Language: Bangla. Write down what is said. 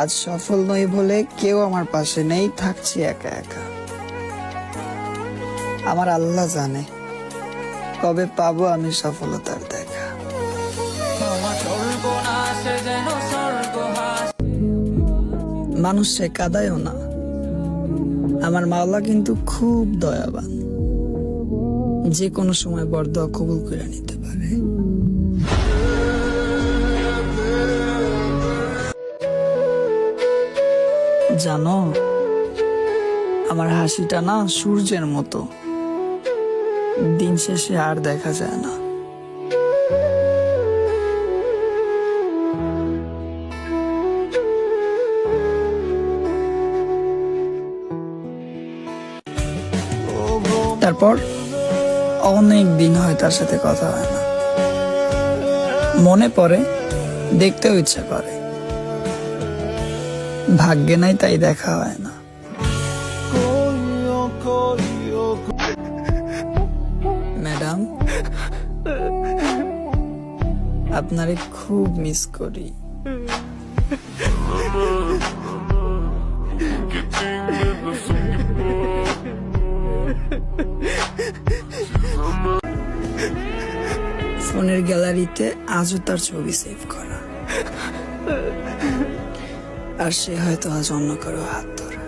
আজ সফল নই বলে কেউ আমার পাশে নেই, থাকছি একা একা। আমার আল্লাহ জানে কবে পাবো আমি সফলতার দেখা। মানুষে কাঁদায়ও না, আমার মাওলা কিন্তু খুব দয়াবান, যে কোনো সময় বরদোয়া কবুল করে নিতে পারে। জানো, আমার হাসিটা না সূর্যের মতো, দিন শেষে আর দেখা যায় না। তারপর অনেক দিন হয় তার সাথে কথা হয় না, মনে পড়ে, দেখতেও ইচ্ছা করে, ভাগ্যে নাই তাই দেখা হয় না। ম্যাডাম, আপনারে খুব মিস করি। ফোনের গ্যালারিতে আজও তার ছবি সেভ করা, আর সে হয়তো আজ অন্য কারো হাত ধরা।